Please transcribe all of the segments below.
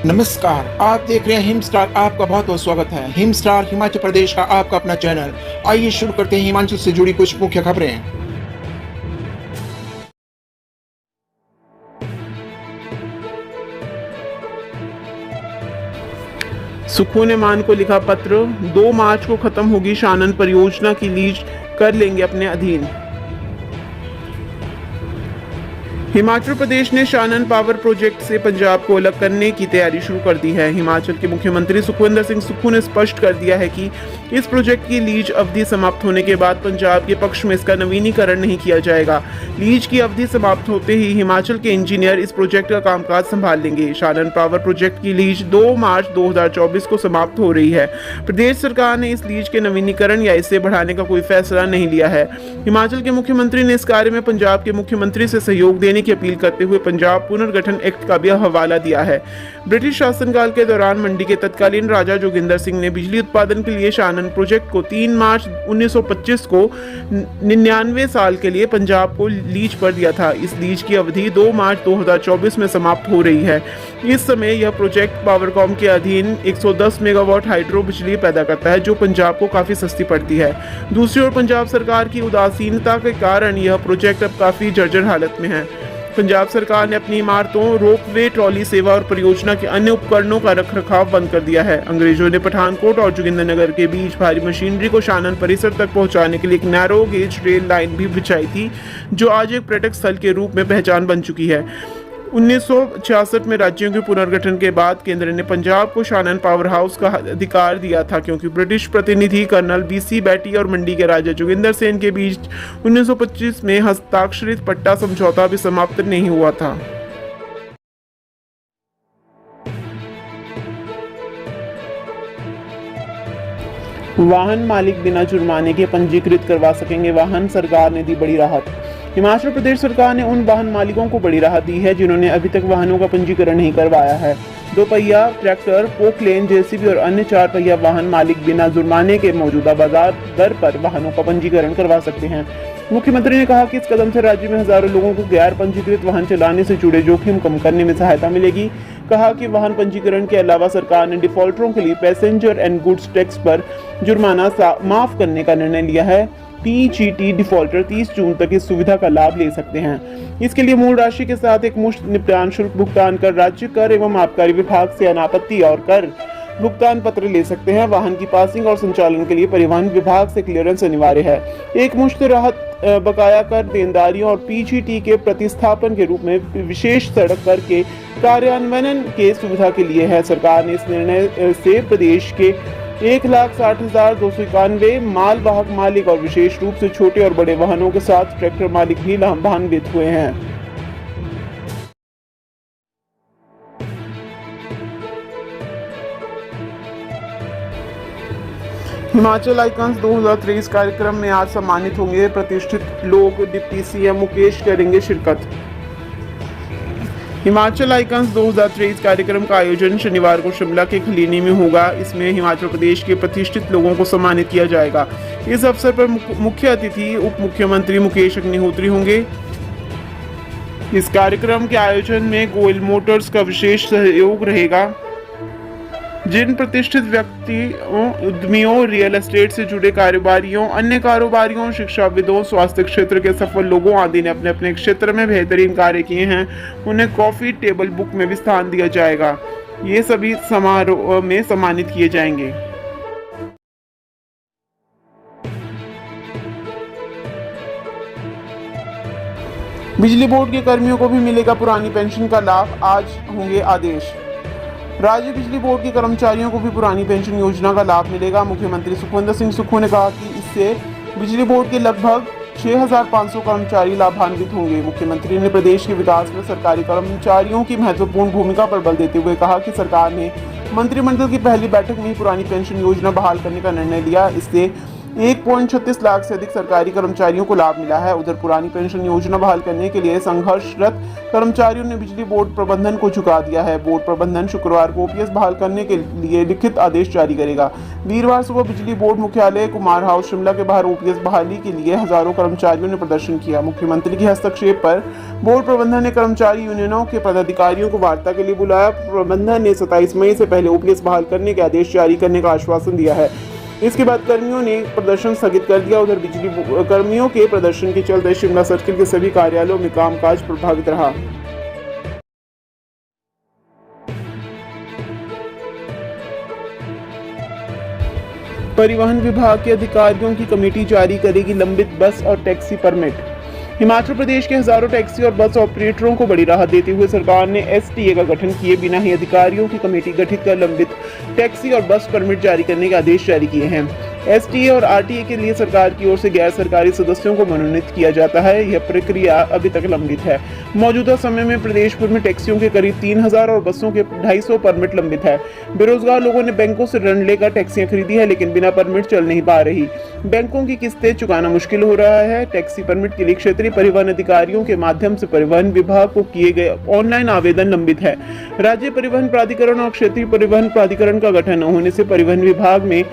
नमस्कार, आप देख रहे हैं हिम स्टार। आपका बहुत बहुत स्वागत है। हिम स्टार हिमाचल प्रदेश का आपका अपना चैनल। आइए शुरू करते हैं हिमाचल से जुड़ी कुछ मुख्य खबरें। सुक्खू ने मान को लिखा पत्र, 2 मार्च को खत्म होगी शानन परियोजना की लीज कर लेंगे अपने अधीन। हिमाचल प्रदेश ने शानन पावर प्रोजेक्ट से पंजाब को अलग करने की तैयारी शुरू कर दी है। हिमाचल के मुख्यमंत्री सुखविंदर सिंह सुक्खू ने स्पष्ट कर दिया है कि इस प्रोजेक्ट की लीज अवधि समाप्त होने के बाद पंजाब के पक्ष में इसका नवीनीकरण नहीं किया जाएगा। लीज की अवधि समाप्त होते ही हिमाचल के इंजीनियर इस प्रोजेक्ट का कामकाज संभाल लेंगे। शानन पावर प्रोजेक्ट की लीज 2 मार्च 2024 को समाप्त हो रही है। प्रदेश सरकार ने इस लीज के नवीनीकरण या इसे बढ़ाने का कोई फैसला नहीं लिया है। हिमाचल के मुख्यमंत्री ने इस कार्य में पंजाब के मुख्यमंत्री से सहयोग देने की अपील करते हुए पंजाब पुनर्गठन एक्ट का भी हवाला दिया है। ब्रिटिश शासनकाल के दौरान मंडी के तत्कालीन राजा जोगिंदर सिंह ने बिजली उत्पादन के लिए शानन प्रोजेक्ट को 3 मार्च 1925 को 99 साल के लिए पंजाब को लीज पर दिया था। इस लीज की अवधि 2 मार्च 2024 में समाप्त हो रही है। इस समय यह प्रोजेक्ट पावरकॉम के अधीन 110 मेगावाट हाइड्रो बिजली पैदा करता है, जो पंजाब को काफी सस्ती पड़ती है। दूसरी ओर पंजाब सरकार की उदासीनता के कारण यह प्रोजेक्ट अब काफी जर्जर हालत में है। पंजाब सरकार ने अपनी इमारतों, रोपवे, ट्रॉली सेवा और परियोजना के अन्य उपकरणों का रखरखाव बंद कर दिया है। अंग्रेजों ने पठानकोट और जोगिंद्रनगर के बीच भारी मशीनरी को शानन परिसर तक पहुंचाने के लिए एक नैरो गेज रेल लाइन भी बिछाई थी, जो आज एक पर्यटक स्थल के रूप में पहचान बन चुकी है। 1966 में राज्यों के पुनर्गठन के बाद केंद्र ने पंजाब को शानन पावर हाउस का अधिकार दिया था, क्योंकि ब्रिटिश प्रतिनिधि कर्नल BC बैटी और मंडी के राजा जोगिंदर सेन के बीच 1925 में हस्ताक्षरित पट्टा समझौता भी समाप्त नहीं हुआ था। वाहन मालिक बिना जुर्माने के पंजीकृत करवा सकेंगे वाहन, सरकार ने दी बड़ी राहत। हिमाचल प्रदेश सरकार ने उन वाहन मालिकों को बड़ी राहत दी है जिन्होंने अभी तक वाहनों का पंजीकरण नहीं करवाया है। 2 पहिया, ट्रैक्टर, पोकलेन, JCB और अन्य 4 पहिया वाहन मालिक बिना जुर्माने के मौजूदा बाजार दर पर वाहनों का पंजीकरण करवा सकते हैं। मुख्यमंत्री ने कहा कि इस कदम से राज्य में हजारों लोगों को गैर पंजीकृत वाहन चलाने से जुड़े जोखिम कम करने में सहायता मिलेगी। कहा कि वाहन पंजीकरण के अलावा सरकार ने डिफॉल्टरों के लिए पैसेंजर एंड गुड्स टैक्स पर जुर्माना माफ करने का निर्णय लिया है। PGT डिफॉल्टर 30 जून तक इस सुविधा का लाभ ले सकते हैं। इसके लिए मूल राशि के साथ एक मुश्त निपटान शुल्क भुगतान कर राज्य कर एवं आबकारी विभाग से अनापत्ति और कर भुगतान पत्र ले सकते हैं। वाहन की पासिंग और संचालन के लिए परिवहन विभाग से क्लियरेंस अनिवार्य है। एक मुश्त राहत बकाया कर देनदारियों और PGT के प्रतिस्थापन के रूप में विशेष सड़क कर के कार्यान्वयन के सुविधा के लिए है। सरकार ने इस निर्णय से प्रदेश के 1,60,291 मालवाहक मालिक और विशेष रूप से छोटे और बड़े वाहनों के साथ ट्रैक्टर मालिक भी लाभान्वित हुए हैं। हिमाचल आइकन्स 2023 कार्यक्रम में आज सम्मानित होंगे प्रतिष्ठित लोग। डिप्टी CM मुकेश करेंगे शिरकत। हिमाचल आइकन्स 2023 कार्यक्रम का आयोजन शनिवार को शिमला के खलीनी में होगा। इसमें हिमाचल प्रदेश के प्रतिष्ठित लोगों को सम्मानित किया जाएगा। इस अवसर पर मुख्य अतिथि उप मुख्यमंत्री मुकेश अग्निहोत्री होंगे। इस कार्यक्रम के आयोजन में गोयल मोटर्स का विशेष सहयोग रहेगा। जिन प्रतिष्ठित व्यक्तियों, उद्यमियों, रियल एस्टेट से जुड़े कारोबारियों, अन्य कारोबारियों, शिक्षाविदों, स्वास्थ्य क्षेत्र के सफल लोगों आदि ने अपने अपने क्षेत्र में बेहतरीन कार्य किए हैं, उन्हें कॉफी टेबल बुक में भी स्थान दिया जाएगा। ये सभी समारोह में सम्मानित किए जाएंगे। बिजली बोर्ड के कर्मियों को भी मिलेगा पुरानी पेंशन का लाभ, आज होंगे आदेश। राज्य बिजली बोर्ड के कर्मचारियों को भी पुरानी पेंशन योजना का लाभ मिलेगा। मुख्यमंत्री सुखविंदर सिंह सुक्खू ने कहा कि इससे बिजली बोर्ड के लगभग 6,500 कर्मचारी लाभान्वित होंगे। मुख्यमंत्री ने प्रदेश के विकास में सरकारी कर्मचारियों की महत्वपूर्ण भूमिका पर बल देते हुए कहा कि सरकार ने मंत्रिमंडल की पहली बैठक में ही पुरानी पेंशन योजना बहाल करने का निर्णय लिया। इससे 1.36 लाख से अधिक सरकारी कर्मचारियों को लाभ मिला है। उधर पुरानी पेंशन योजना बहाल करने के लिए संघर्षरत कर्मचारियों ने बिजली बोर्ड प्रबंधन को झुका दिया है। बोर्ड प्रबंधन शुक्रवार को ओपीएस बहाल करने के लिए लिखित आदेश जारी करेगा। वीरवार सुबह बिजली बोर्ड मुख्यालय कुमार हाउस शिमला के बाहर ओपीएस बहाली के लिए हजारों कर्मचारियों ने प्रदर्शन किया। मुख्यमंत्री के हस्तक्षेप पर बोर्ड प्रबंधन ने कर्मचारी यूनियनों के पदाधिकारियों को वार्ता के लिए बुलाया। प्रबंधन ने 27 मई से पहले ओपीएस बहाल करने के आदेश जारी करने का आश्वासन दिया है। इसके बाद कर्मियों ने प्रदर्शन स्थगित कर दिया। उधर बिजली कर्मियों के प्रदर्शन के चलते शिमला सर्किल के सभी कार्यालयों में कामकाज प्रभावित रहा। परिवहन विभाग के अधिकारियों की कमेटी जारी करेगी लंबित बस और टैक्सी परमिट। हिमाचल प्रदेश के हजारों टैक्सी और बस ऑपरेटरों को बड़ी राहत देते हुए सरकार ने एसटीए का गठन किए बिना ही अधिकारियों की कमेटी गठित कर लंबित टैक्सी और बस परमिट जारी करने के आदेश जारी किए हैं। एसटीए और आरटीए के लिए सरकार की ओर से गैर सरकारी सदस्यों को मनोनीत किया जाता है। यह प्रक्रिया अभी तक लंबित है। मौजूदा समय में प्रदेश भर में टैक्सियों के करीब 3000 और बसों के 250 परमिट लंबित है। बेरोजगार लोगों ने बैंकों से ऋण लेकर टैक्सियां खरीदी है, लेकिन बिना परमिट चल नहीं पा रही। बैंकों की किस्तें चुकाना मुश्किल हो रहा है। टैक्सी परमिट के लिए क्षेत्रीय परिवहन अधिकारियों के माध्यम से परिवहन विभाग को किए गए ऑनलाइन आवेदन लंबित है। राज्य परिवहन प्राधिकरण और क्षेत्रीय परिवहन प्राधिकरण का गठन न होने से परिवहन विभाग में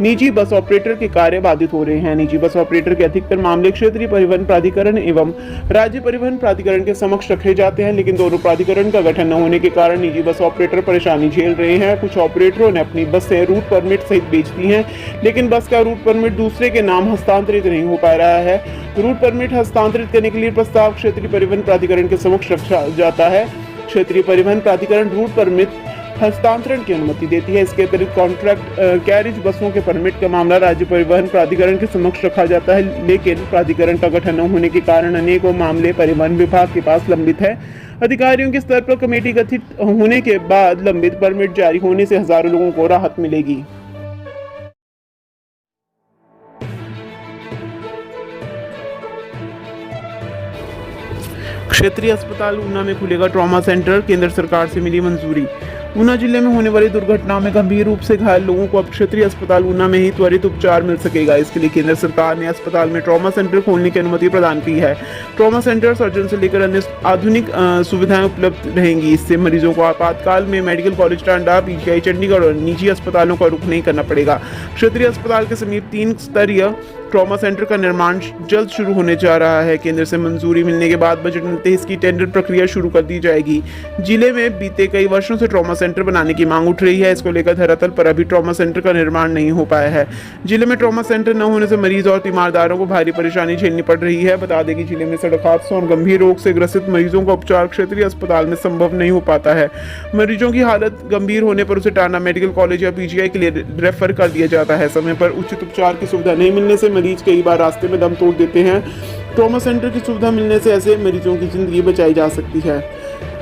निजी बस ऑपरेटर के कार्य बाधित हो रहे हैं। निजी बस ऑपरेटर के अधिकतर मामले क्षेत्रीय परिवहन प्राधिकरण एवं राज्य परिवहन प्राधिकरण के समक्ष रखे जाते हैं, लेकिन दोनों प्राधिकरण का गठन न होने के कारण निजी बस ऑपरेटर परेशानी झेल रहे हैं। कुछ ऑपरेटरों ने अपनी बसें रूट परमिट सहित बेच दी हैं, लेकिन बस का रूट परमिट दूसरे के नाम हस्तांतरित नहीं हो पा रहा है। रूट परमिट हस्तांतरित करने के लिए प्रस्ताव क्षेत्रीय परिवहन प्राधिकरण के समक्ष रखा जाता है। क्षेत्रीय परिवहन प्राधिकरण रूट परमिट हस्तांतरण की अनुमति देती है। इसके अतिरिक्त कॉन्ट्रैक्ट कैरिज बसों के परमिट का मामला राज्य परिवहन प्राधिकरण के समक्ष रखा जाता है, लेकिन प्राधिकरण का गठन न होने के कारण अनेकों मामले परिवहन विभाग के पास लंबित है। अधिकारियों के स्तर पर कमेटी गठित होने के बाद लंबित परमिट जारी होने से हजारों लोगों को राहत मिलेगी। क्षेत्रीय अस्पताल ऊना में खुलेगा ट्रॉमा सेंटर, केंद्र सरकार से मिली मंजूरी। ऊना जिले में होने वाली दुर्घटनाओं में गंभीर रूप से घायल लोगों को अब क्षेत्रीय अस्पताल ऊना में ही त्वरित उपचार मिल सकेगा। इसके लिए केंद्र सरकार ने अस्पताल में ट्रॉमा सेंटर खोलने की अनुमति प्रदान की है। ट्रॉमा सेंटर सर्जन से लेकर अन्य आधुनिक सुविधाएं उपलब्ध रहेंगी। इससे मरीजों को आपातकाल में medical college Tanda, PGI Chandigarh और निजी अस्पतालों का रुख नहीं करना पड़ेगा। क्षेत्रीय अस्पताल के समीप 3 स्तरीय ट्रॉमा सेंटर का निर्माण जल्द शुरू होने जा रहा है। केंद्र से मंजूरी मिलने के बाद बजट मिलते ही इसकी टेंडर प्रक्रिया शुरू कर दी जाएगी। जिले में बीते कई वर्षों से ट्रॉमा सेंटर बनाने की मांग उठ रही है। इसको लेकर धरातल पर अभी ट्रॉमा सेंटर का निर्माण नहीं हो पाया है। जिले में ट्रॉमा सेंटर न होने से मरीज और तीमारदारों को भारी परेशानी झेलनी पड़ रही है। बता दें कि जिले में सड़क हादसों और गंभीर रोग से ग्रसित मरीजों का उपचार क्षेत्रीय अस्पताल में संभव नहीं हो पाता है। मरीजों की हालत गंभीर होने पर उसे टांडा मेडिकल कॉलेज या पीजीआई के लिए रेफर कर दिया जाता है। समय पर उचित उपचार की सुविधा नहीं मिलने से मरीज कई बार रास्ते में दम तोड़ देते हैं। ट्रॉमा सेंटर की सुविधा मिलने से ऐसे मरीजों की जिंदगी बचाई जा सकती है।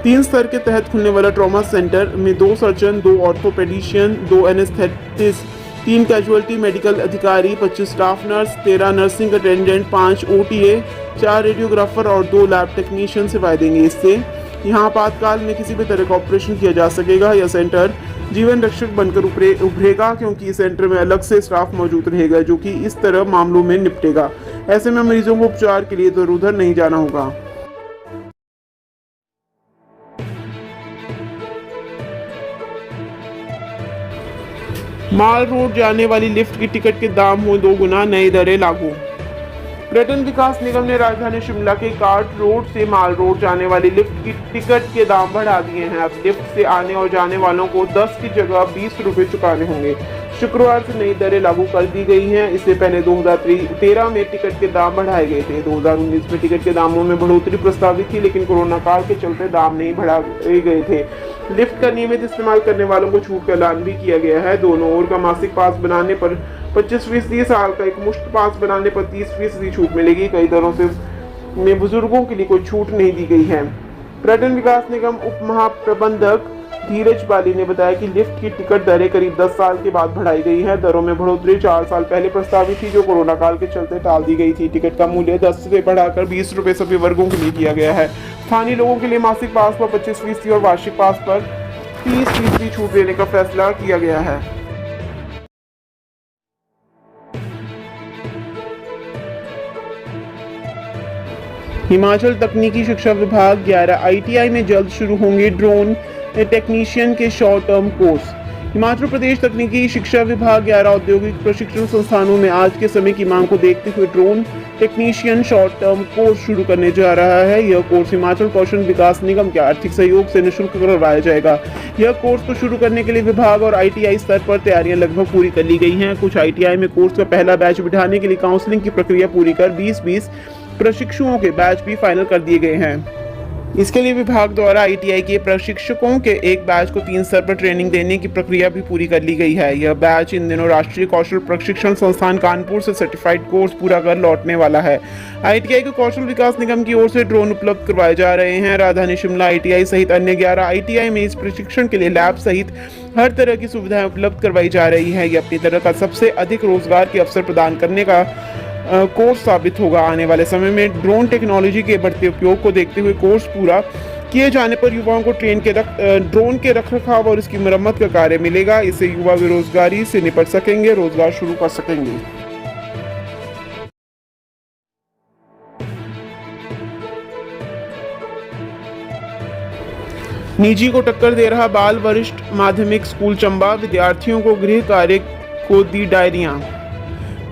3 स्तर के तहत खुलने वाला ट्रॉमा सेंटर में 2 surgeon, 2 orthopaedician, 2 anaesthetist, 3 casualty medical अधिकारी, 25 staff nurse, 13 nursing attendant, 5 OTA, 4 radiographer और 2 लैब टेक्नीशियन सेवाएं देंगे। इससे यहाँ आपातकाल में किसी भी तरह का ऑपरेशन किया जा सकेगा। यह सेंटर जीवन रक्षक बनकर उभरेगा, क्योंकि इस सेंटर में अलग से स्टाफ मौजूद रहेगा जो कि इस तरह मामलों में निपटेगा। ऐसे में मरीजों को उपचार के लिए इधर उधर नहीं जाना होगा। माल रोड जाने वाली लिफ्ट की टिकट के दाम हुए 2 गुना, नई दरें लागू। पर्यटन विकास निगम ने राजधानी शिमला के कार्ट रोड से माल रोड जाने वाली लिफ्ट की टिकट के दाम बढ़ा दिए हैं। अब लिफ्ट से आने और जाने वालों को 10 की जगह 20 रुपए चुकाने होंगे। शुक्रवार से नई दरें लागू कर दी गई हैं। इससे पहले 2013 में टिकट के दाम बढ़ाए गए थे। 2019 में टिकट के दामों में बढ़ोतरी प्रस्तावित थी, लेकिन कोरोना काल के चलते दाम नहीं बढ़ाए गए थे। लिफ्ट का नियमित इस्तेमाल करने वालों को छूट का ऐलान भी किया गया है। दोनों ओर का मासिक पास बनाने पर 25%, साल का एक मुश्त पास बनाने पर 30% छूट मिलेगी। कई दरों से में बुजुर्गों के लिए कोई छूट नहीं दी गई है। पर्यटन विकास निगम उप महाप्रबंधक धीरज बाली ने बताया कि लिफ्ट की टिकट दरें करीब 10 साल के बाद बढ़ाई गई है। दरों में बढ़ोतरी 4 साल पहले प्रस्तावित थी, जो कोरोना काल के चलते टाल दी गई थी। टिकट का मूल्य 10 से बढ़ाकर 20 रुपए सभी वर्गों के लिए किया गया है। स्थानीय लोगों के लिए मासिक पास पर 25% और वार्षिक पास पर 30% छूट देने का फैसला किया गया है। हिमाचल तकनीकी शिक्षा विभाग 11 ITI में जल्द शुरू होंगे ड्रोन टेक्नीशियन के short term course. Himachal Pradesh तकनीकी शिक्षा विभाग 11 औद्योगिक प्रशिक्षण संस्थानों में आज के समय की मांग को देखते हुए drone technician short term course शुरू करने जा रहा है। यह कोर्स हिमाचल कौशल विकास निगम के आर्थिक सहयोग से निःशुल्क करवाया जाएगा। यह कोर्स को शुरू करने के लिए विभाग और ITI स्तर पर तैयारियां लगभग पूरी कर ली गई हैं। कुछ ITI में कोर्स का पहला बैच बिठाने के लिए काउंसलिंग की प्रक्रिया पूरी कर 20-20 प्रशिक्षुओं के बैच भी फाइनल कर दिए गए हैं। इसके लिए विभाग द्वारा ITI के प्रशिक्षकों के एक बैच को 3 स्तर पर ट्रेनिंग देने की प्रक्रिया भी पूरी कर ली गई है। यह बैच इन दिनों राष्ट्रीय कौशल प्रशिक्षण संस्थान कानपुर से सर्टिफाइड कोर्स पूरा कर लौटने वाला है। ITI को कौशल विकास निगम की ओर से ड्रोन उपलब्ध करवाए जा रहे हैं। राजधानी शिमला ITI सहित अन्य 11 ITI में इस प्रशिक्षण के लिए लैब सहित हर तरह की सुविधाएं उपलब्ध करवाई जा रही है। यह अपनी तरह का सबसे अधिक रोजगार के अवसर प्रदान करने का कोर्स साबित होगा। आने वाले समय में ड्रोन टेक्नोलॉजी के बढ़ते उपयोग को देखते हुए कोर्स पूरा किए जाने पर युवाओं को ड्रोन के रखरखाव और इसकी मरम्मत का कार्य मिलेगा। इससे युवा बेरोजगारी से निपट सकेंगे, रोजगार शुरू कर सकेंगे। निजी को टक्कर दे रहा बाल वरिष्ठ माध्यमिक स्कूल चंबा, विद्यार्थियों को गृह कार्य को दी डायरियां।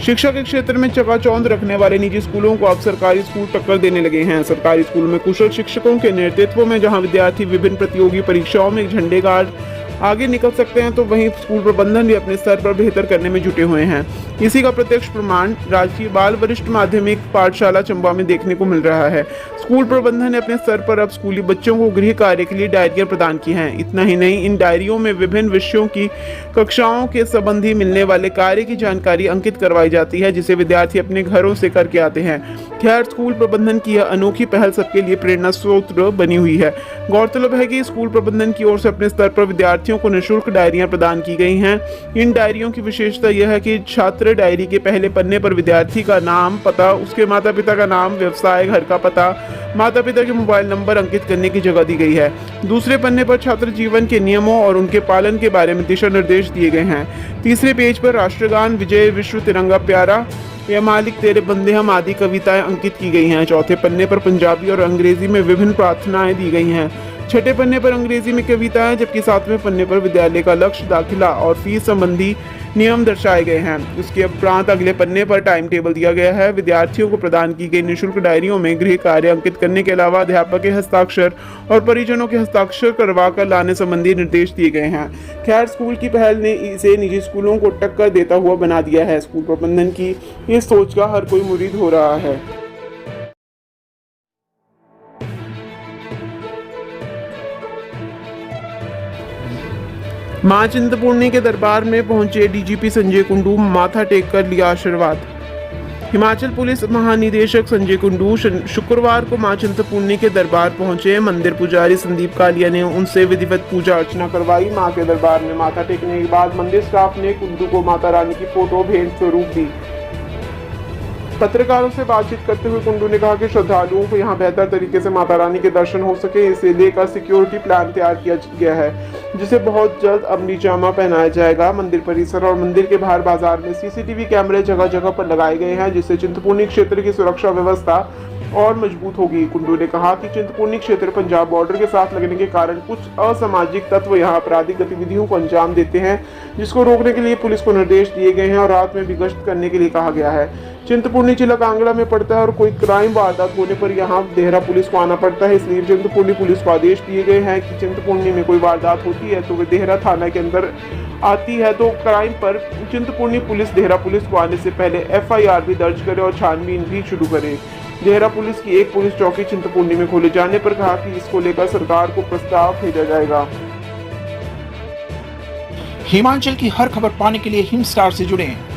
शिक्षा के क्षेत्र में चकाचौंध रखने वाले निजी स्कूलों को अब सरकारी स्कूल टक्कर देने लगे हैं। सरकारी स्कूल में कुशल शिक्षकों के नेतृत्व में जहां विद्यार्थी विभिन्न प्रतियोगी परीक्षाओं में झंडे गाड़ आगे निकल सकते हैं, तो वहीं स्कूल प्रबंधन भी अपने स्तर पर बेहतर करने में जुटे हुए हैं। इसी का प्रत्यक्ष प्रमाण राजकीय बाल वरिष्ठ माध्यमिक पाठशाला चंबा में देखने को मिल रहा है। स्कूल प्रबंधन ने अपने स्तर पर अब स्कूली बच्चों को गृह कार्य के लिए डायरियां प्रदान की हैं। इतना ही नहीं, इन डायरियों में विभिन्न विषयों की कक्षाओं के संबंधी मिलने वाले कार्य की जानकारी अंकित करवाई जाती है, जिसे विद्यार्थी अपने घरों से करके आते हैं। खैर, स्कूल प्रबंधन की यह अनोखी पहल सबके लिए प्रेरणा स्रोत बनी हुई है। गौरतलब है कि स्कूल प्रबंधन की ओर से अपने स्तर पर विद्यार्थियों को निःशुल्क डायरियां प्रदान की गई हैं। इन डायरियों की विशेषता यह है कि छात्र डायरी के पहले पन्ने पर विद्यार्थी का नाम, पता, उसके माता पिता का नाम, व्यवसाय, घर का पता, माता पिता के मोबाइल नंबर अंकित करने की जगह दी गई है। दूसरे पन्ने पर छात्र जीवन के नियमों और उनके पालन के बारे में दिशा निर्देश दिए गए हैं। तीसरे पेज पर राष्ट्रगान, विजय विश्व तिरंगा प्यारा, या मालिक तेरे बंदे हम आदि कविताएं अंकित की गई हैं। चौथे पन्ने पर पंजाबी और अंग्रेजी में विभिन्न प्रार्थनाएं दी गई हैं। छठे पन्ने पर अंग्रेजी में कविताएं, जबकि 7वें पन्ने पर विद्यालय का लक्ष्य, दाखिला और फीस संबंधी नियम दर्शाए गए हैं। उसके उपरांत अगले पन्ने पर टाइम टेबल दिया गया है। विद्यार्थियों को प्रदान की गई निःशुल्क डायरियों में गृह कार्य अंकित करने के अलावा अध्यापक के हस्ताक्षर और परिजनों के हस्ताक्षर करवा कर लाने संबंधी निर्देश दिए गए हैं। खैर, स्कूल की पहल ने इसे निजी स्कूलों को टक्कर देता हुआ बना दिया है। स्कूल प्रबंधन की इस सोच का हर कोई मुरीद हो रहा है। मां चिंतपूर्णी के दरबार में पहुंचे DGP संजय कुंडू, माथा टेक कर लिया आशीर्वाद। हिमाचल पुलिस महानिदेशक संजय कुंडू शुक्रवार को मां चिंतपूर्णी के दरबार पहुंचे। मंदिर पुजारी संदीप कालिया ने उनसे विधिवत पूजा अर्चना करवाई। मां के दरबार में माथा टेकने के बाद मंदिर स्टाफ ने कुंडू को माता रानी की फोटो भेंट स्वरूप दी। पत्रकारों से बातचीत करते हुए कुंडू ने कहा कि श्रद्धालुओं को यहां बेहतर तरीके से माता रानी के दर्शन हो सके, इसे लेकर सिक्योरिटी प्लान तैयार किया गया है, जिसे बहुत जल्द अमली जामा पहनाया जाएगा। मंदिर परिसर और मंदिर के बाहर बाजार में CCTV कैमरे जगह जगह पर लगाए गए हैं, जिससे चिंतपूर्णी क्षेत्र की सुरक्षा व्यवस्था और मजबूत होगी। कुंडू ने कहा कि चिंतपूर्णी क्षेत्र पंजाब बॉर्डर के साथ लगने के कारण कुछ असामाजिक तत्व यहां आपराधिक गतिविधियों को अंजाम देते हैं, जिसको रोकने के लिए पुलिस को निर्देश दिए गए हैं और रात में भी गश्त करने के लिए कहा गया है। चिंतपूर्णी जिला कांगड़ा में पड़ता है और कोई क्राइम वारदात होने पर यहाँ देहरा पुलिस को आना पड़ता है, इसलिए चिंतपूर्णी पुलिस को आदेश दिए गए हैं कि चिंतपूर्णी में कोई वारदात होती है तो वे देहरा थाना के अंदर आती है, तो क्राइम पर चिंतपूर्णी पुलिस देहरा पुलिस को आने से पहले FIR भी दर्ज करे और छानबीन भी शुरू करे। देहरा पुलिस की एक पुलिस चौकी चिंतपूर्णी में खोले जाने पर कहा कि इसको लेकर सरकार को प्रस्ताव भेजा जाएगा। हिमाचल की हर खबर पाने के लिए हिम स्टार से जुड़ें।